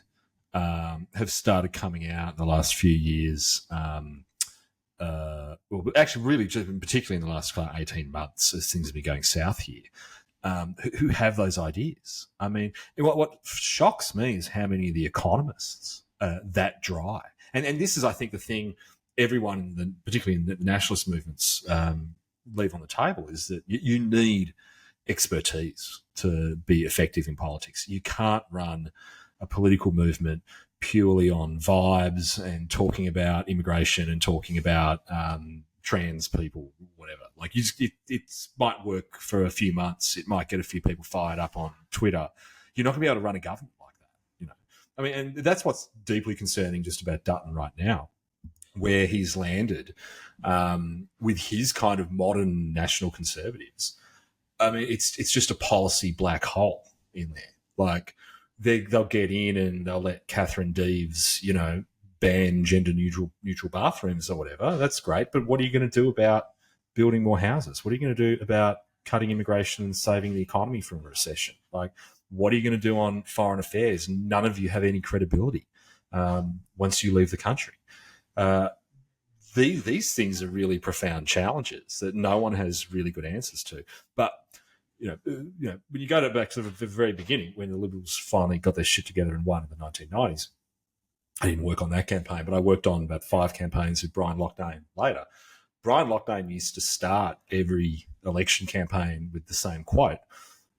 have started coming out in the last few years. Well, actually, really, just particularly in the last 18 months, as things have been going south here, who have those ideas. I mean, what shocks me is how many of the economists are that dry. And this is, I think, the thing everyone, particularly in the nationalist movements, leave on the table is that you need expertise to be effective in politics. You can't run a political movement purely on vibes and talking about immigration and talking about trans people, whatever. Like it might work for a few months. It might get a few people fired up on Twitter. You're not going to be able to run a government like that, you know. I mean, and that's what's deeply concerning just about Dutton right now, where he's landed with his kind of modern national conservatives. I mean, it's just a policy black hole in there. Like they'll get in and they'll let Catherine Deves, you know, ban gender neutral bathrooms or whatever. That's great, but what are you going to do about building more houses? What are you going to do about cutting immigration and saving the economy from a recession? Like, what are you going to do on foreign affairs? None of you have any credibility once you leave the country. These things are really profound challenges that no one has really good answers to. But you know, when you go back to the very beginning, when the Liberals finally got their shit together and won in the 1990s, I didn't work on that campaign, but I worked on about 5 campaigns with Brian Lockdane later. Brian Lockdane used to start every election campaign with the same quote,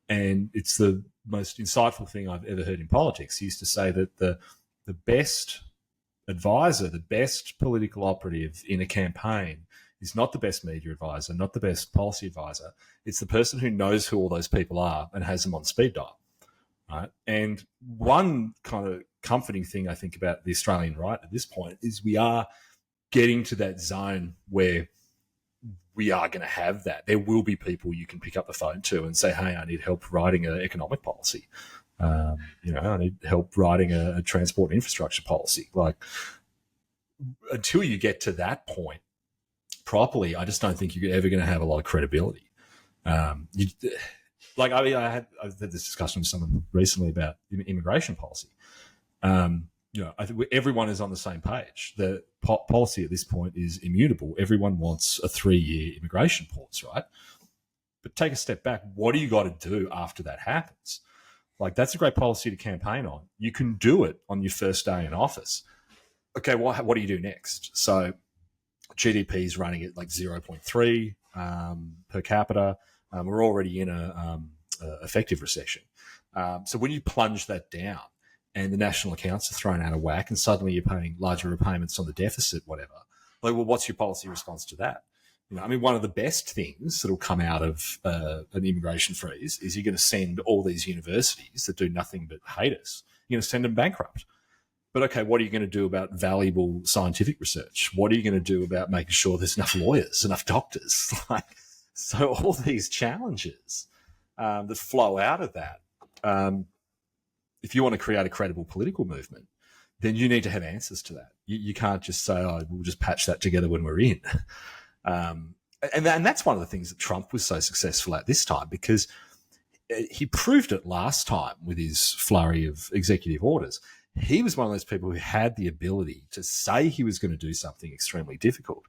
and it's the most insightful thing I've ever heard in politics. He used to say that the best advisor, the best political operative in a campaign is not the best media advisor, not the best policy advisor. It's the person who knows who all those people are and has them on speed dial. Right? And one kind of comforting thing I think about the Australian right at this point is we are getting to that zone where we are going to have that. There will be people you can pick up the phone to and say, hey, I need help writing an economic policy. I need help writing a transport infrastructure policy. Like, until you get to that point properly, I just don't think you're ever going to have a lot of credibility. I had this discussion with someone recently about immigration policy. I think everyone is on the same page. The policy at this point is immutable. Everyone wants a 3-year immigration pause, right? But take a step back. What do you got to do after that happens? Like, that's a great policy to campaign on. You can do it on your first day in office. Okay, what do you do next? So GDP is running at like 0.3 per capita. We're already in a effective recession. So when you plunge that down and the national accounts are thrown out of whack and suddenly you're paying larger repayments on the deficit, whatever, like, well, what's your policy response to that? You know, I mean, one of the best things that'll come out of an immigration freeze is you're going to send all these universities that do nothing but hate us, you're going to send them bankrupt. But okay, what are you going to do about valuable scientific research? What are you going to do about making sure there's enough lawyers, enough doctors? So all these challenges that flow out of that, if you want to create a credible political movement, then you need to have answers to that. You can't just say, oh, we'll just patch that together when we're in. And that's one of the things that Trump was so successful at this time, because he proved it last time with his flurry of executive orders. He was one of those people who had the ability to say he was going to do something extremely difficult.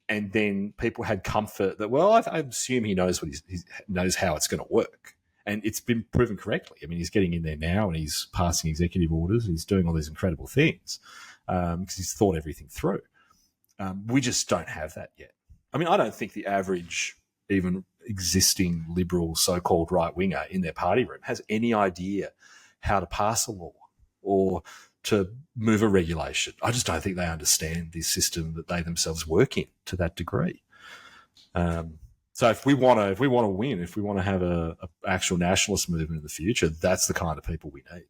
And then people had comfort that, well, I assume he knows he knows how it's going to work. And it's been proven correctly. I mean, he's getting in there now and he's passing executive orders. And he's doing all these incredible things because he's thought everything through. We just don't have that yet. I mean, I don't think the average, even existing liberal so-called right-winger in their party room has any idea how to pass a law or to move a regulation. I just don't think they understand the system that they themselves work in to that degree. So if we want to win, if we want to have a actual nationalist movement in the future, that's the kind of people we need.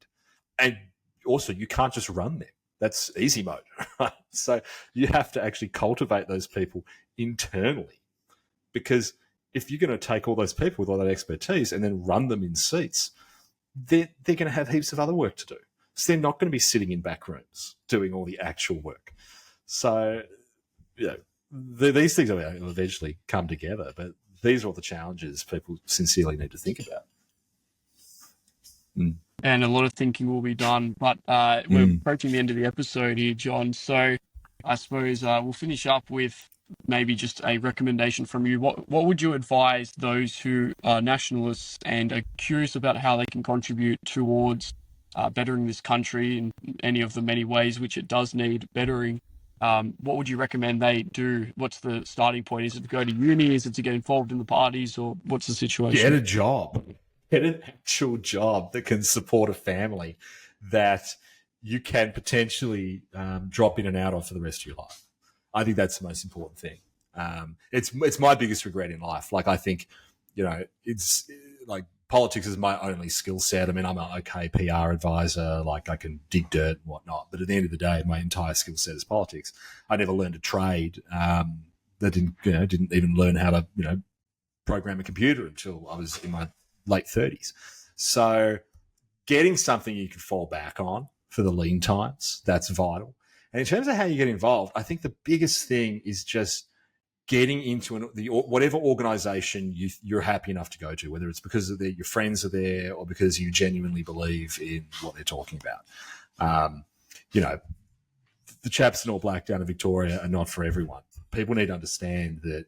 And also, you can't just run them. That's easy mode, right? So you have to actually cultivate those people internally, because if you're going to take all those people with all that expertise and then run them in seats, they're going to have heaps of other work to do. So they're not going to be sitting in back rooms doing all the actual work. So, these things will eventually come together, but these are all the challenges people sincerely need to think about. And a lot of thinking will be done, but we're approaching the end of the episode here, John. So I suppose we'll finish up with maybe just a recommendation from you. What would you advise those who are nationalists and are curious about how they can contribute towards bettering this country in any of the many ways which it does need bettering? what would you recommend they do? What's the starting point? Is it to go to uni? Is it to get involved in the parties, or what's the situation? Get a job. Get an actual job that can support a family that you can potentially drop in and out of for the rest of your life. I think that's the most important thing. It's my biggest regret in life. Like, I think, it's like politics is my only skill set. I mean, I'm an okay PR advisor. Like, I can dig dirt and whatnot. But at the end of the day, my entire skill set is politics. I never learned a trade. That didn't even learn how to, program a computer until I was in my late 30s. So getting something you can fall back on for the lean times, that's vital. And in terms of how you get involved, I think the biggest thing is just getting into whatever organization you're happy enough to go to, whether it's because your friends are there or because you genuinely believe in what they're talking about. The chaps in all black down in Victoria are not for everyone. People need to understand that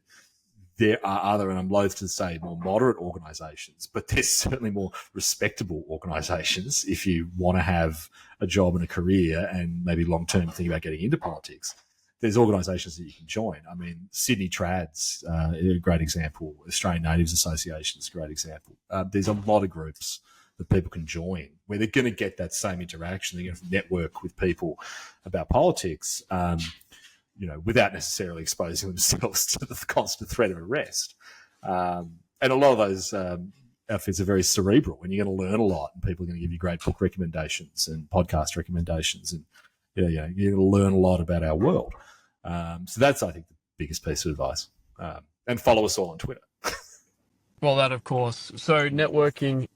there are other, and I'm loath to say more moderate organisations, but there's certainly more respectable organisations if you want to have a job and a career and maybe long-term think about getting into politics. There's organisations that you can join. I mean, Sydney Trads, a great example. Australian Natives Association is a great example. There's a lot of groups that people can join where they're going to get that same interaction. They're going to network with people about politics, without necessarily exposing themselves to the constant threat of arrest. And a lot of those outfits are very cerebral, and you're going to learn a lot, and people are going to give you great book recommendations and podcast recommendations, and you're going to learn a lot about our world. So that's, I think, the biggest piece of advice. And follow us all on Twitter. Well, that, of course. So networking.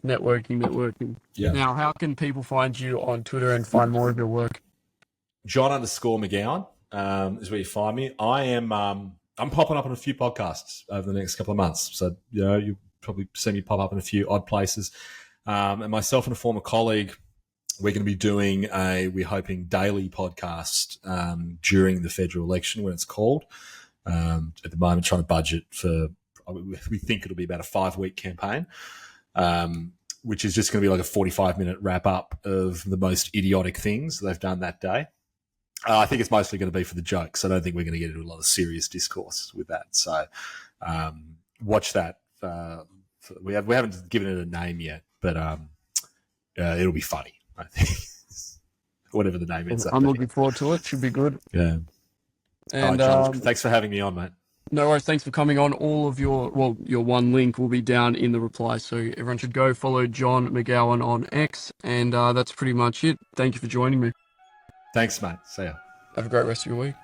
Yeah. Now, how can people find you on Twitter and find more of your work? John_MacGowan is where you find me. I'm popping up on a few podcasts over the next couple of months. So, you'll probably see me pop up in a few odd places. And myself and a former colleague, we're going to be doing we're hoping, daily podcast during the federal election when it's called. At the moment, trying to budget for, we think it'll be about a 5-week campaign, which is just going to be like a 45-minute wrap up of the most idiotic things they've done that day. I think it's mostly going to be for the jokes. I don't think we're going to get into a lot of serious discourse with that. So watch that. We haven't given it a name yet, but it'll be funny, I think. Whatever the name is. I'm looking forward to it. Should be good. Yeah. And John, thanks for having me on, mate. No worries. Thanks for coming on. All of your one link will be down in the reply. So everyone should go follow John MacGowan on X. And that's pretty much it. Thank you for joining me. Thanks, mate. See ya. Have a great rest of your week.